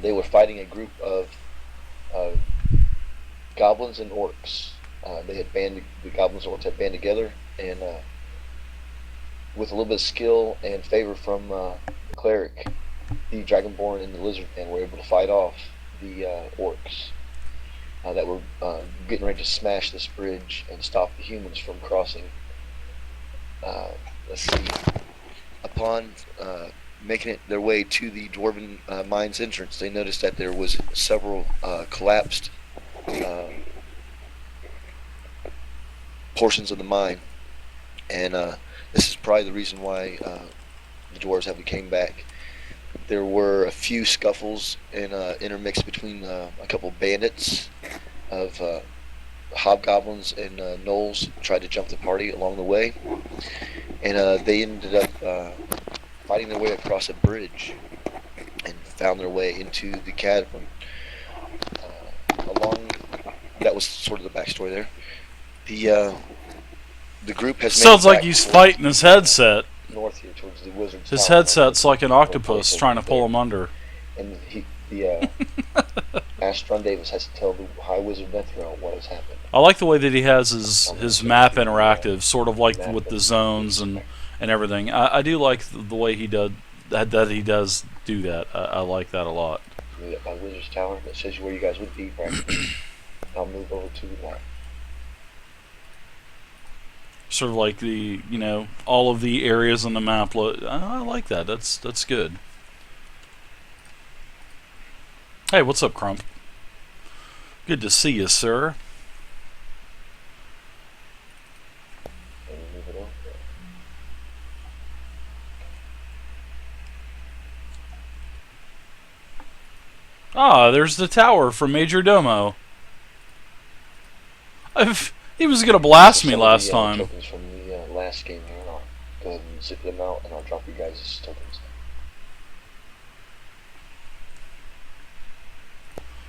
They were fighting a group of uh, goblins and orcs. The goblins and orcs had banded together, and with a little bit of skill and favor from the cleric, the Dragonborn and the Lizard Man were able to fight off the orcs that were getting ready to smash this bridge and stop the humans from crossing. Let's see. Upon making it their way to the Dwarven mine's entrance, they noticed that there was several collapsed portions of the mine, and this is probably the reason why the dwarves haven't came back. There were a few scuffles and intermixed between a couple bandits of hobgoblins and gnolls tried to jump the party along the way, and they ended up fighting their way across a bridge and found their way into the cavern. That was sort of the backstory there. The group has sounds like he's fighting his headset. North here towards the wizard's His tower. headset's like an octopus trying to pull him under. And the Astron Davis has to tell the High Wizard Nethril what has happened. I like the way that he has his map interactive, sort of like with the zones and everything. I do like the way he does that he does do that. I like that a lot. My Wizard's Tower that says where you guys would be practically. I'll move over to the right. Sort of like the, all of the areas on the map. I like that. That's good. Hey, what's up, Crump? Good to see you, sir. Ah, there's the tower from Major Domo. He was gonna blast me last time. Tokens from the last game here, and I'll go ahead and zip them out, and I'll drop you guys' tokens.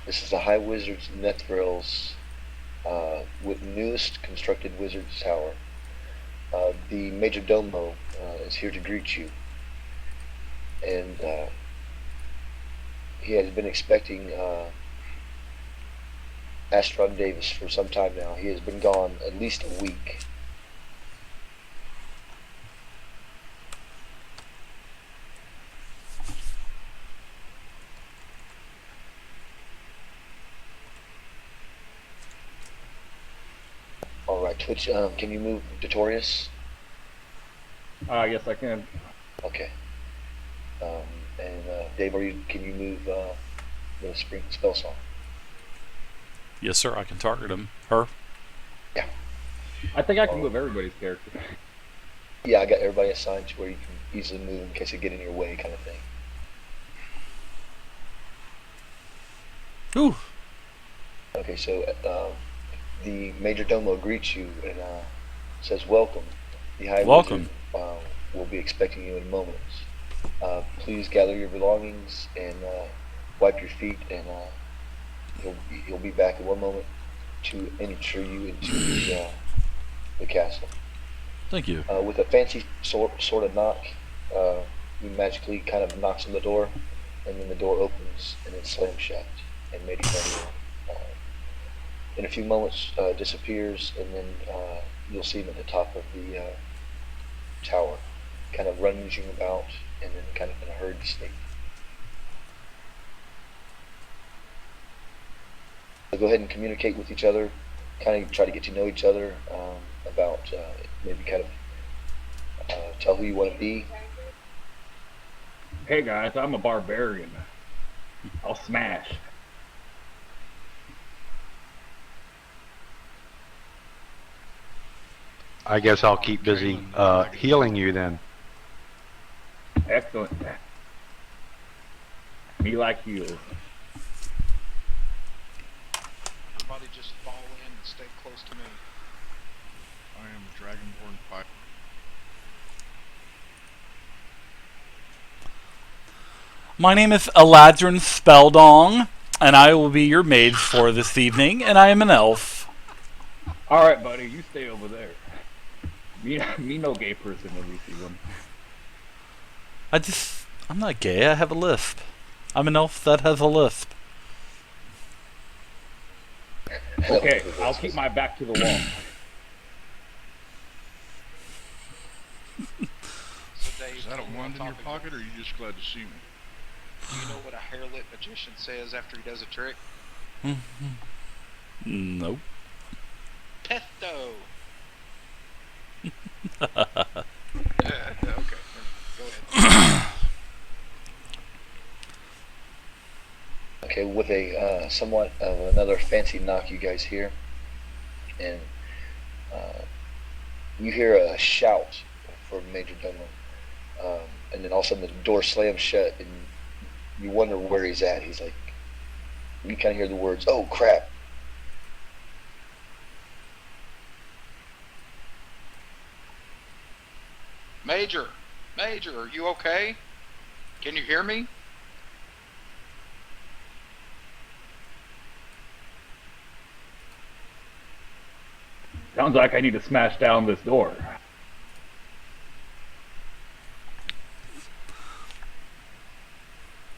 This is the High Wizard's Nethril's with newest constructed Wizard's Tower. The Major Domo is here to greet you, and he has been expecting Astron Davis for some time now. He has been gone at least a week. Alright, Twitch, can you move Notorious? Yes, I can. Okay. And Dave, can you move the Spring Spell Song? Yes, sir. I can target him. Her. Yeah. I think I can move everybody's character. Yeah, I got everybody assigned to where you can easily move in case they get in your way, kind of thing. Ooh. Okay, so the Major Domo greets you and says, "Welcome. The High Welcome. Wizard will be expecting you in moments. Please gather your belongings and wipe your feet, and he'll be back in one moment to enter you into the castle." Thank you. With a fancy sort of knock, he magically kind of knocks on the door, and then the door opens and it slams shut, and Major Domo in a few moments disappears, and then you'll see him at the top of the tower, kind of rummaging about, and then kind of in a hurried state. So go ahead and communicate with each other, kind of try to get to know each other, about maybe kind of tell who you want to be. Hey guys, I'm a barbarian. I'll smash. I guess I'll keep busy healing you then. Excellent. Me like you. Everybody just fall in and stay close to me. I am a Dragonborn fighter. My name is Eladrin Speldong, and I will be your maid for this evening, and I am an elf. Alright, buddy, you stay over there. Me no gay person when we see them. I'm not gay, I have a lisp. I'm an elf that has a lisp. Okay, I'll keep my back to the wall. So Dave, Is that a tell me wand what in your topic- pocket, or are you just glad to see me? Do you know what a hair-lit magician says after he does a trick? Nope. Pesto. Okay, go ahead. Okay, with a somewhat of another fancy knock you guys hear, and you hear a shout from Major Domo, and then all of a sudden the door slams shut, and you wonder where he's at. He's like, you kind of hear the words, "Oh crap!" Major, are you okay? Can you hear me? Sounds like I need to smash down this door.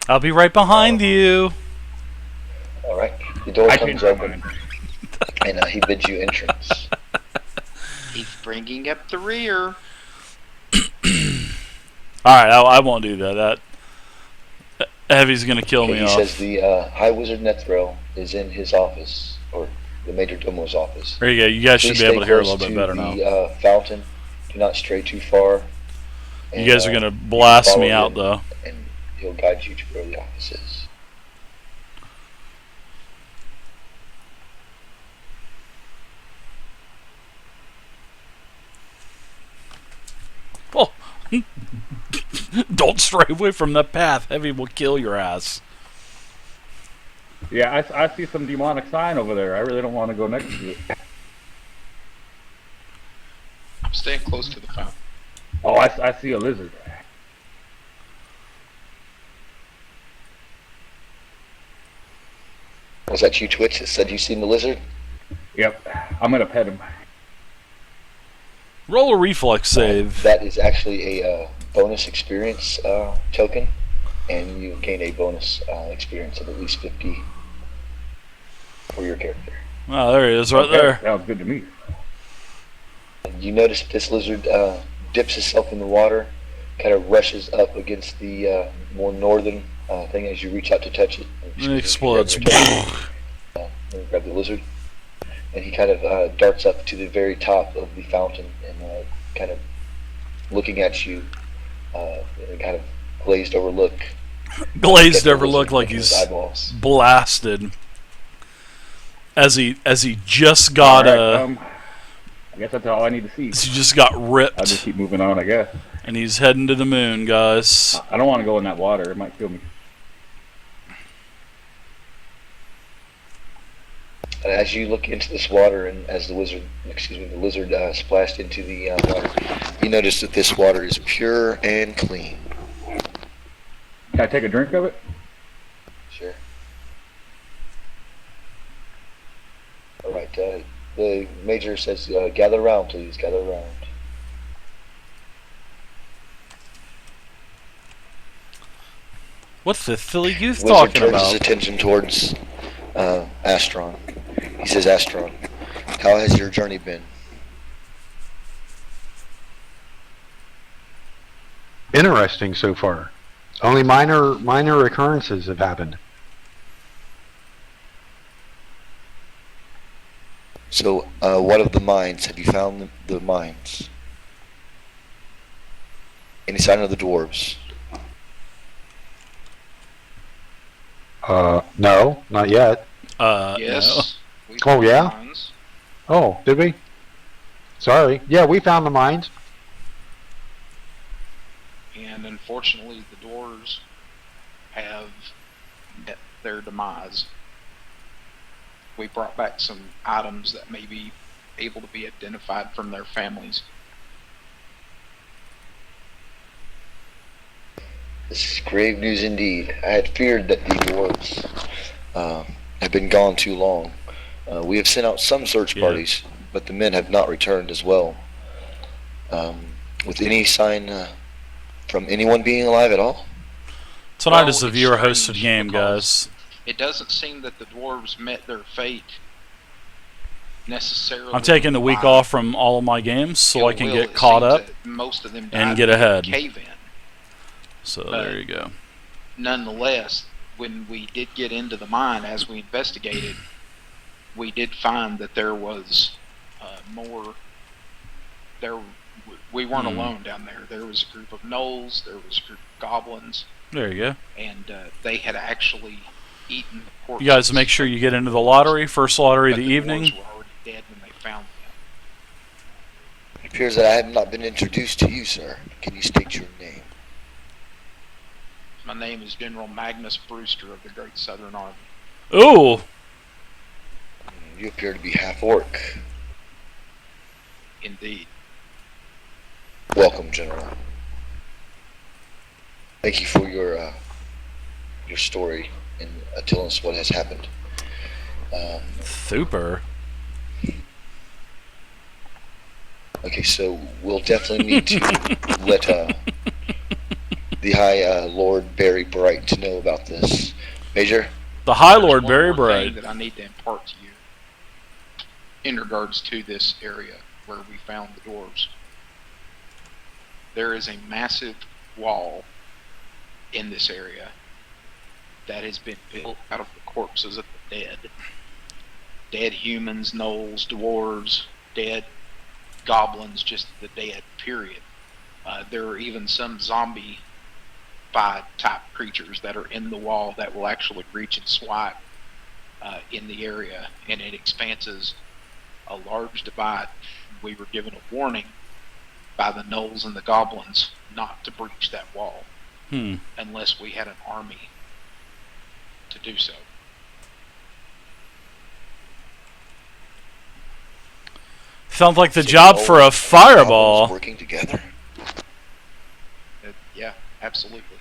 I'll be right behind you. All right, the door I comes changed my open, mind. and he bids you entrance. He's bringing up the rear. Alright, I won't do that. That Heavy's gonna kill Okay, me he off. says the High Wizard Nethril is in his office, or the Major Domo's office. There you go. You guys should Please be able to stay hear a close little bit better to now. the fountain. Do not stray too far. You guys are gonna blast me out, though. And he'll guide you to where the office is. Oh. Don't stray away from the path. Heavy will kill your ass. Yeah, I see some demonic sign over there. I really don't want to go next to it. I'm staying close to the fountain. Oh, I see a lizard. Was that you, Twitch, that said you seen the lizard? Yep, I'm gonna pet him. Roll a reflex save. That is actually a bonus experience token, and you gain a bonus experience of at least 50 for your character. Oh, there he is, right Okay, there. sounds good to me. And you notice that this lizard dips itself in the water, kind of rushes up against the more northern thing as you reach out to touch it. And it explodes. Grab the lizard, and he kind of darts up to the very top of the fountain and kind of looking at you in a kind of glazed over look. Glazed Get the over lizard look like in his he's eyeballs. blasted. As he just got Alright, I guess that's all I need to see. he just got I'll ripped, just keep moving on, I guess. and he's heading to the moon, guys. I don't want to go in that water. It might kill me. And as you look into this water, and as the lizard splashed into the water, you notice that this water is pure and clean. Can I take a drink of it? Sure. All right. The major says, "Gather around, please. Gather around." What's this silly goose Wizard talking turns his about? attention towards Astron. He says, "Astron, how has your journey been?" Interesting so far. Only minor occurrences have happened. So, what of the mines? Have you found the mines? Any sign of the dwarves? No, not yet. Yes. We Oh, found yeah? mines. Oh, did we? Sorry. Yeah, we found the mines. And unfortunately, the doors have met their demise. We brought back some items that may be able to be identified from their families. This is grave news indeed. I had feared that the dwarves have been gone too long. We have sent out some search Yeah. parties, but the men have not returned as well. With any sign from anyone being alive at all? Tonight Well, is a it's viewer-hosted strange game, because guys. it doesn't seem that the dwarves met their fate necessarily. I'm taking the week by off from all of my games so I ill can will. get It caught seems up that most of them and died get in ahead. cave-in. So But there you go. nonetheless, when we did get into the mine, as we investigated, we did find that there was more. We weren't alone down there. There was a group of gnolls. There was a group of goblins, There you go. and they had actually eaten the corpses. You guys make sure you get into the lottery. First lottery of But the the evening. dwarves were already dead when they found them. It appears that I have not been introduced to you, sir. Can you state your name? My name is General Magnus Brewster of the Great Southern Army. Ooh! You appear to be half orc. Indeed. Welcome, General. Thank you for your story and telling us what has happened. Super. Okay, so we'll definitely need to let the High Lord Barry Bright know about this. Major? The High There's Lord one Barry more thing Bright. that I need to impart to you in regards to this area where we found the dwarves. There is a massive wall in this area that has been built out of the corpses of the dead. Dead humans, gnolls, dwarves, dead goblins, just the dead, period. There are even some zombie-fied type creatures that are in the wall that will actually reach and swipe in the area, and it expanses a large divide. We were given a warning by the gnolls and the goblins not to breach that wall unless we had an army to do so. Sounds like the So job all for a goblins fireball. working together? Yeah, absolutely.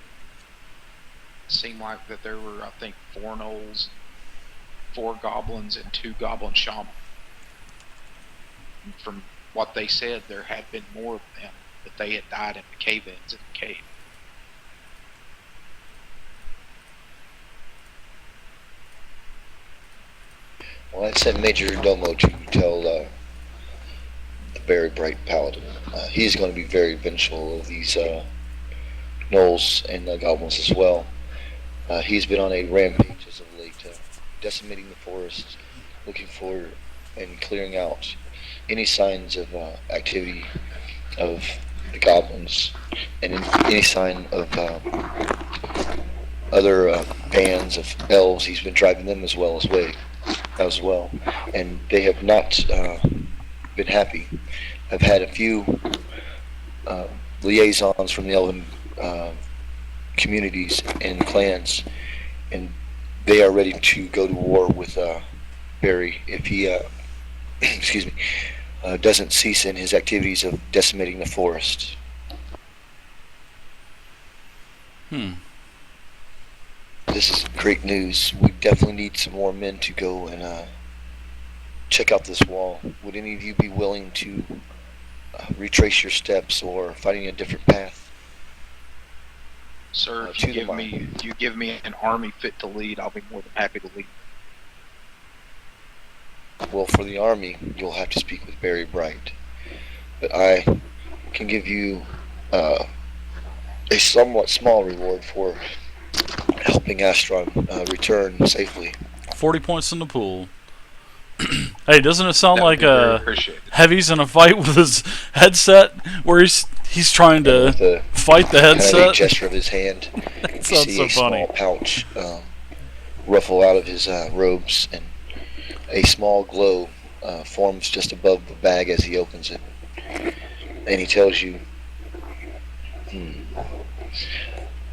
It seemed like that there were, I think, 4 gnolls, 4 goblins, and 2 goblin shaman. And from what they said, there had been more of them, but they had died in the cave-ins in the cave. Well, I sent Major Domo to tell the Barry Bright Paladin. He is going to be very vengeful of these gnolls and goblins as well. He's been on a rampage as of late, decimating the forest, looking for and clearing out any signs of activity of the goblins, and any sign of other bands of elves. He's been driving them as well, and they have not been happy. I've had a few liaisons from the elven communities and clans, and they are ready to go to war with Barry if he excuse me, doesn't cease in his activities of decimating the forest. This is great news. We definitely need some more men to go and check out this wall. Would any of you be willing to retrace your steps or finding a different path? Sir, if To you the give me, mine. if you give me an army fit to lead, I'll be more than happy to lead. Well, for the army, you'll have to speak with Barry Bright. But I can give you a somewhat small reward for helping Astron return safely. 40 points in the pool. Hey, doesn't it sound That would like be very appreciated. Heavy's in a fight with his headset where he's trying to With the fight the kind of a headset? gesture of his hand, That you sounds see so a funny. small pouch ruffle out of his robes, and a small glow forms just above the bag as he opens it. And he tells you,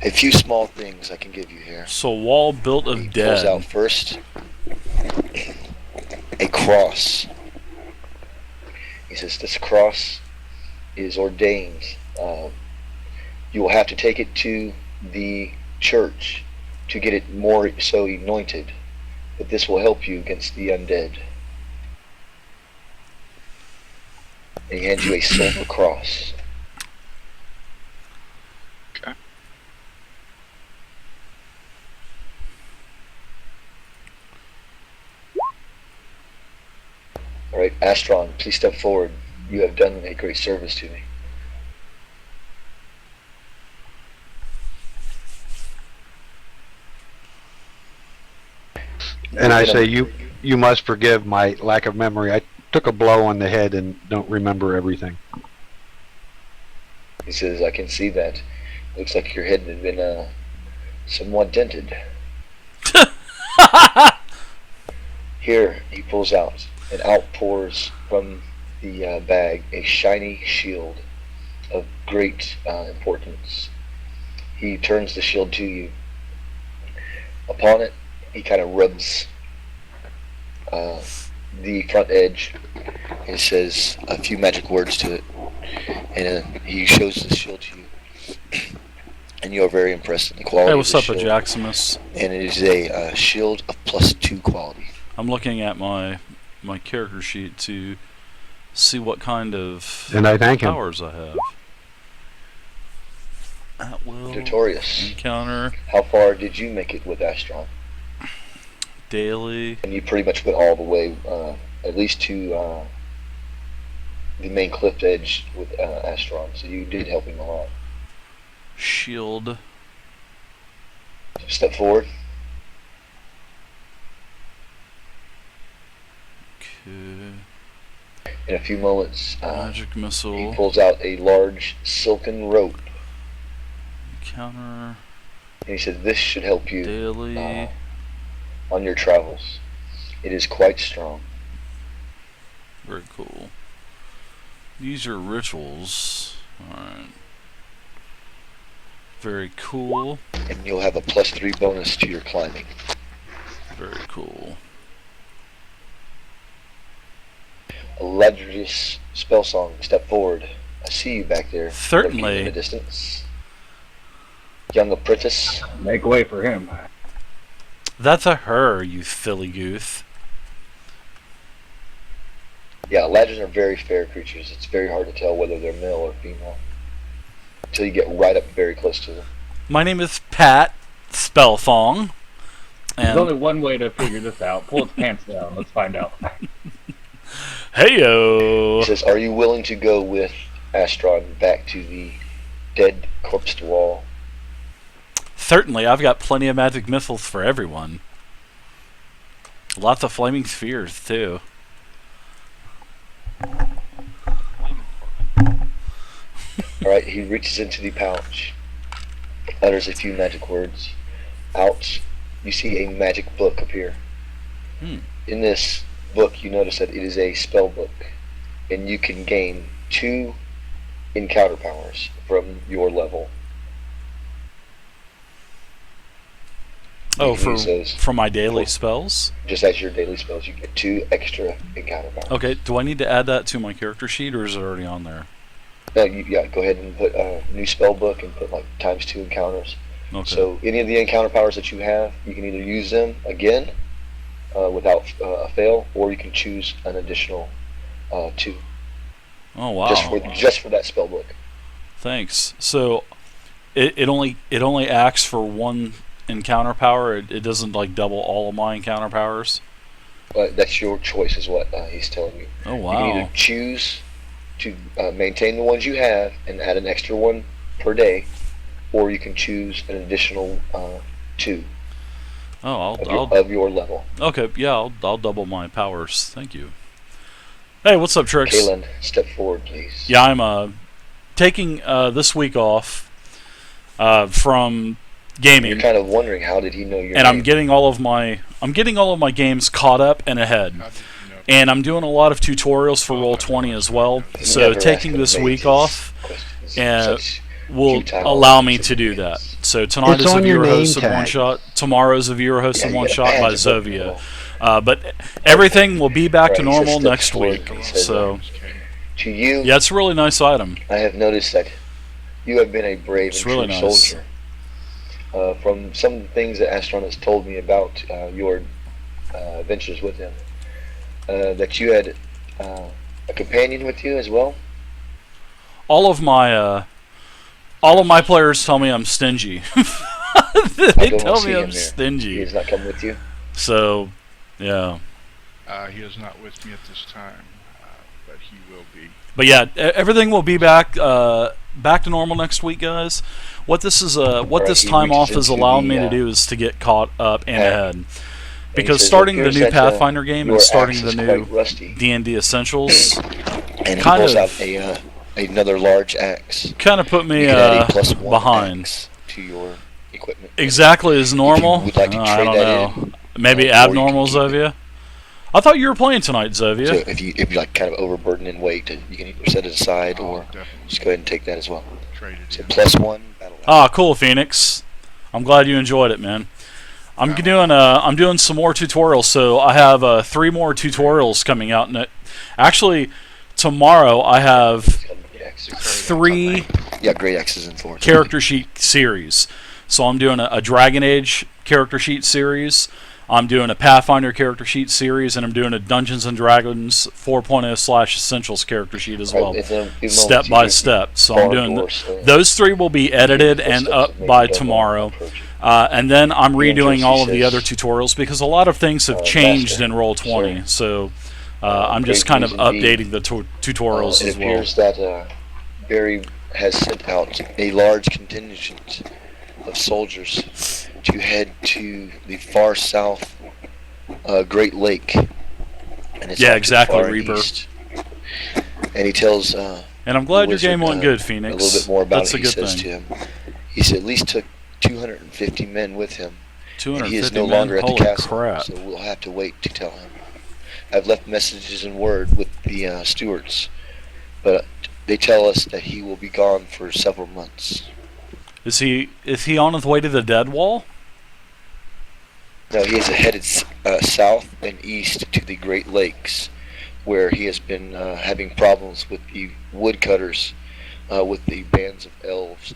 a few small things I can give you here. So wall built of He pulls out dead. first a cross. He says, this cross is ordained. You will have to take it to the church to get it more so anointed, but this will help you against the undead. And he hands you a silver cross. Okay. All right, Astron, please step forward. You have done a great service to me. And I say, you must forgive my lack of memory. I took a blow on the head and don't remember everything. He says, I can see that. Looks like your head had been somewhat dented. Here, he pulls out and outpours from the bag a shiny shield of great importance. He turns the shield to you. Upon it, he kind of rubs the front edge and says a few magic words to it. And he shows the shield to you. And you are very impressed with the quality Hey, what's of up, the shield. Ajaximus? And it is a shield of +2 quality. I'm looking at my character sheet to see what kind of And I thank him. powers I have. At will Notorious. encounter How far did you make it with Astron? daily. And you pretty much went all the way, at least to the main cliff edge with Astron. So you did help him a lot. Shield. Step forward. Okay. In a few moments, Magic he missile. pulls out a large silken rope. Encounter And he said, this should help you daily. on your travels. It is quite strong. Very cool. These are rituals. Alright. Very cool. And you'll have a +3 bonus to your climbing. Very cool. A legendary spell song. Step forward. I see you back there. Certainly. lurking in the distance. Young apprentice. Make way for him. That's a her, you filly goose. Yeah, Ladrins are very fair creatures. It's very hard to tell whether they're male or female until you get right up very close to them. My name is Pat Spellthong. There's And only one way to figure this out. Pull its pants down. Let's find out. heyo. He says, are you willing to go with Astron back to the dead corpse wall? Certainly, I've got plenty of magic missiles for everyone. Lots of flaming spheres, too. Alright, he reaches into the pouch, utters a few magic words. Out, you see a magic book appear. Hmm. In this book, you notice that it is a spell book, and you can gain 2 encounter powers from your level. Oh, You can use those for my daily spells? just as your daily spells. You get 2 extra encounter powers. Okay, do I need to add that to my character sheet, or is it already on there? No, yeah, go ahead and put a new spell book and put like ×2 encounters. Okay. So any of the encounter powers that you have, you can either use them again without a fail, or you can choose an additional 2 Oh, wow. just for that spell book. Thanks. So, it only acts for 1 encounter power. It doesn't like double all of my encounter powers. That's your choice, is what he's telling you. Oh, You can wow. either choose to maintain the ones you have and add an extra one per day, or you can choose an additional 2 Oh, of your level. okay. Yeah, I'll double my powers. Thank you. Hey, what's up, Trix? Kalen, step forward, please. Yeah, I'm taking this week off from gaming. You're kind of wondering, how did he know your And name? I'm getting all of my games caught up and ahead. And I'm doing a lot of tutorials for Roll20 as well. So Never taking ask this him week mages off questions. Such will futile allow me to questions. do that. So tonight It's is a on your viewer name hosted tag. one shot. Tomorrow's a viewer hosted Yeah, one you shot gotta by add the Zovia. book. But everything will be back to Right, he says normal step next forward, week. he says, So To you, yeah, it's a really nice item. I have noticed that you have been a brave It's and really true nice. soldier. From some of the things that Astron has told me about your adventures with him, that you had a companion with you as well. All of my players tell me I'm stingy. They don't tell see me him I'm here. He stingy. is not coming with you. So, yeah. He is not with me at this time, but he will be. But yeah, everything will be back back to normal next week, guys. What this is, what Alright, this he time off reaches has into allowed the, me to do is to get caught up and pack, ahead. and Because he says, starting the "Appears new that, Pathfinder game your and starting axe the is new quite rusty." D&D Essentials And he kind pulls of out another large axe. put me You can add a +1 behind. axe to your equipment. Exactly as normal. If you would like to I trade don't that know. in, Maybe or you abnormal, can keep it. Zovia. I thought you were playing tonight, Zovia. So if you like kind of overburden in weight, you can either set it aside I'll or definitely just go ahead and take that as well. trade it So in. +1 battle axe. Ah, cool, Phoenix. I'm glad you enjoyed it, man. I'm doing some more tutorials, so I have 3 more tutorials coming out. Actually, tomorrow I have Great axe. 3 Yeah, great axes in 4. character sheet series. So I'm doing a Dragon Age character sheet series. I'm doing a Pathfinder character sheet series, and I'm doing a Dungeons and Dragons 4.0/Essentials character sheet as well, step by step. So I'm doing those 3 will be edited and up by tomorrow. And then I'm redoing all of the other tutorials because a lot of things have changed in Roll20. So I'm just kind of updating the tutorials as well. It appears that Barry has sent out a large contingent of soldiers to head to the far south Great Lake. And it's Yeah, not too exactly, far Reaper. east. And he tells And I'm glad your game went good, Phoenix. a little bit more about That's it. a good He says thing. to him, he said at least took 250 men with him. And he is 250 no men? longer at the Holy castle, crap. so we'll have to wait to tell him. I've left messages in word with the stewards, but they tell us that he will be gone for several months. Is he on his way to the Dead Wall? No, he is headed south and east to the Great Lakes, where he has been having problems with the woodcutters, with the bands of elves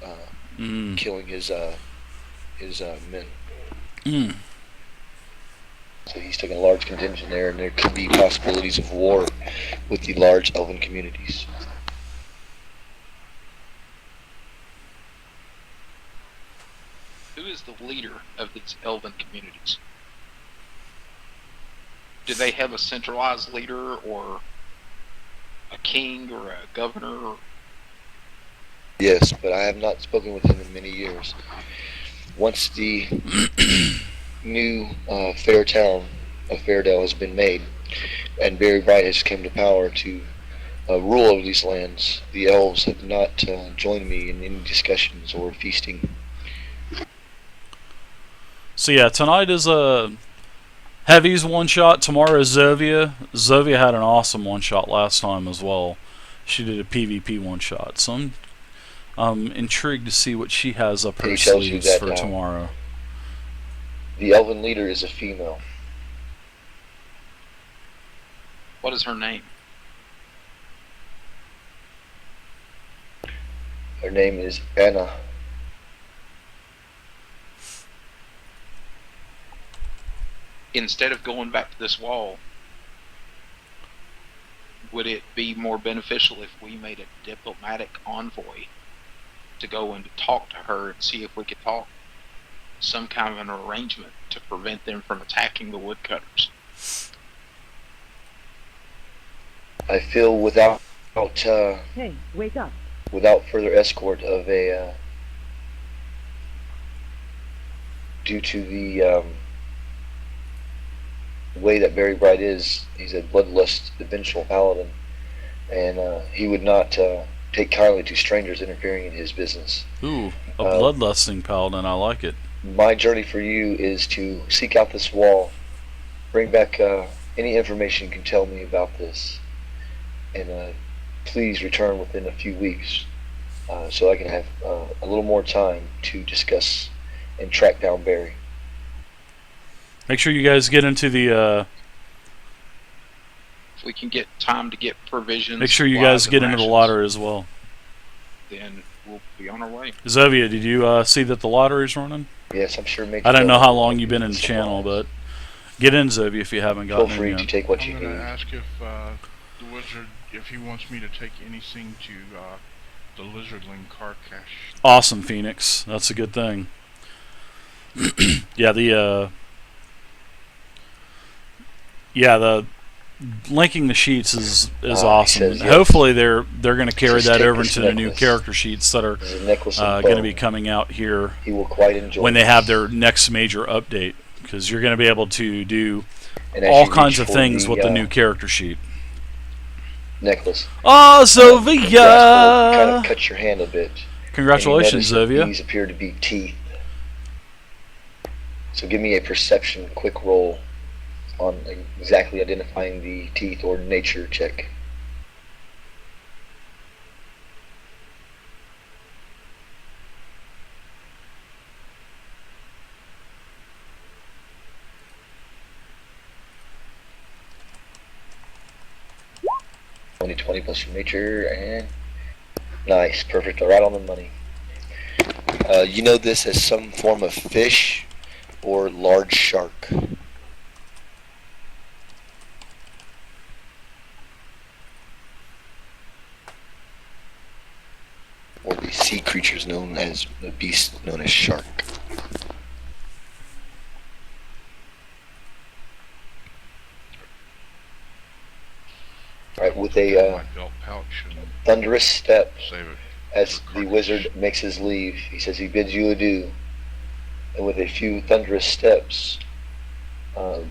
killing his men. Mm. So he's taking a large contingent there, and there could be possibilities of war with the large elven communities. Who is the leader of these elven communities? Do they have a centralized leader, or a king, or a governor? Or... Yes, but I have not spoken with him in many years. Once the new fair town of Fairdale has been made, and Barry Bright has come to power to rule over these lands, the elves have not joined me in any discussions or feasting. So yeah, tonight is a Heavy's one shot. Tomorrow is Zovia. Zovia had an awesome one shot last time as well. She did a PvP one shot. So I'm intrigued to see what she has up her He tells you sleeves that, for tomorrow. The elven leader is a female. What is her name? Her name is Anna. Instead of going back to this wall, would it be more beneficial if we made a diplomatic envoy to go and talk to her and see if we could talk some kind of an arrangement to prevent them from attacking the woodcutters? I feel without Hey, wake up. without further escort of a due to the way that Barry Bright is, he's a bloodlust vengeful paladin, and he would not take kindly to strangers interfering in his business. Ooh, a bloodlusting paladin. I like it. My journey for you is to seek out this wall, bring back any information you can tell me about this, and please return within a few weeks so I can have a little more time to discuss and track down Barry. Make sure you guys get into the. If we can get time to get provisions, Make sure you guys supplies, get and into the rations, lottery as well. then we'll be on our way. Zovia, did you see that the lottery's running? Yes, I'm sure. I don't know how long you've been in the channel, but get in, Zovia, if you haven't feel gotten free in to yet. take what you I'm going need. to ask if the wizard, if he wants me to take anything to the lizardling car cache. Awesome, Phoenix. That's a good thing. Yeah, the linking the sheets is he awesome. says And yes. hopefully they're going to carry Just that take over this into the new necklace. character sheets that are This is a necklace of going to be bone. coming out here He will quite enjoy when they have this. their next major update, because you're going to be able to do And as all you kinds reach of for things with the new uh, character sheet. necklace. Oh, You kind of Zovia! cut your hand a bit. Congratulations, and you notice that Zovia. these appear to be teeth. So give me a perception quick roll on exactly identifying the teeth, or nature check. Only 20 plus your nature, and nice, perfect, right on the money. You know this as some form of fish or large shark. Or the sea creatures known as the beast known as shark. Alright, with a My belt pouch and thunderous step, save it. as the wizard makes his leave, he says he bids you adieu, and with a few thunderous steps,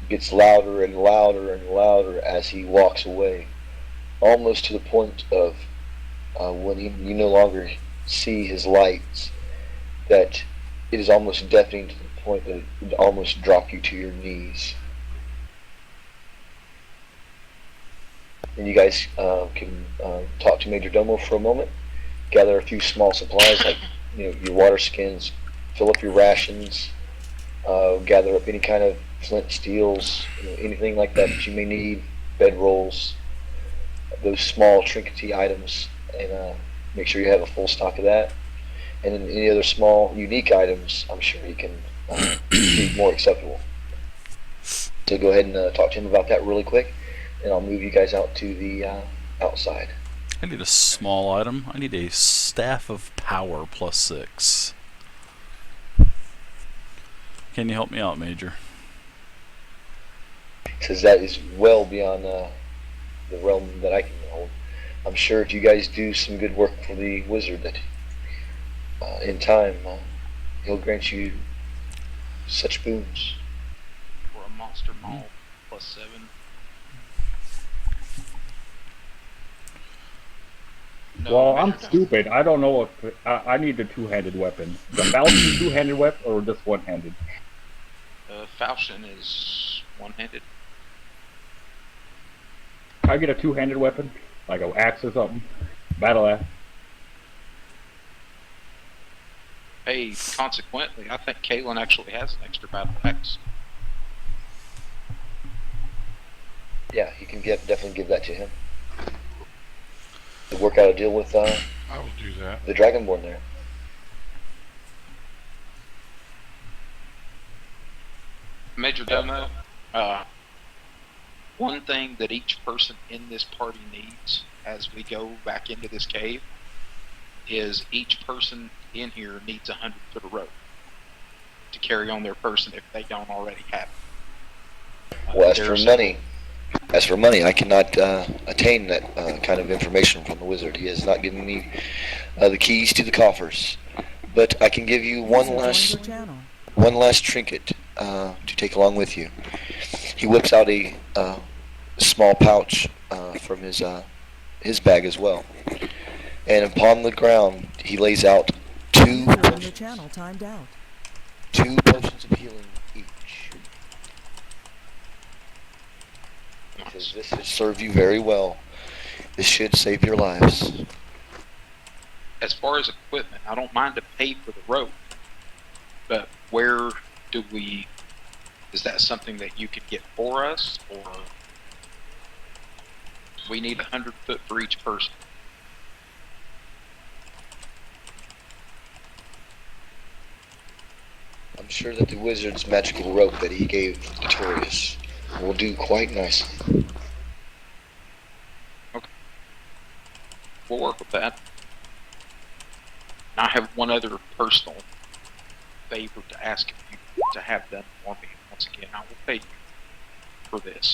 gets louder and louder and louder as he walks away, almost to the point of when you no longer see his lights, that it is almost deafening to the point that it would almost drop you to your knees. And you guys can talk to Major Domo for a moment, gather a few small supplies like your water skins, fill up your rations, gather up any kind of flint steels, anything like that that you may need, bedrolls, those small trinkety items, and make sure you have a full stock of that. And then any other small unique items, I'm sure you can be more acceptable. So go ahead and talk to him about that really quick, and I'll move you guys out to the outside. I need a small item. I need a staff of power +6. Can you help me out, Major? Says that is well beyond the realm that I can hold. I'm sure if you guys do some good work for the wizard, that in time he'll grant you such boons. For a monster maul +7. No, Well, I'm Major Domo. stupid. I don't know if I need the two-handed weapon. The Falcon two-handed weapon or just one-handed? Falchion is one-handed. Can I get a two-handed weapon? Like an axe or something? Battle axe? Hey, consequently, I think Kalen actually has an extra battle axe. Yeah, you can definitely give that to him. To work out a deal with I will do that. the Dragonborn there. Major Domo, one thing that each person in this party needs as we go back into this cave is each person in here needs 100 foot of rope to carry on their person if they don't already have it. Well, there are as for money, I cannot attain that kind of information from the wizard. He has not given me the keys to the coffers, but I can give you one last trinket to take along with you. He whips out a small pouch from his bag as well, and upon the ground he lays out two potions of healing each. He says, this should serve you very well. This should save your lives. As far as equipment, I don't mind to pay for the rope, but where do we? Is that something that you could get for us, or we need 100 foot for each person? I'm sure that the wizard's magical rope that he gave Notorious will do quite nicely. We'll work with that. And I have one other personal favor to ask you to have done for me. Once again, I will pay you for this.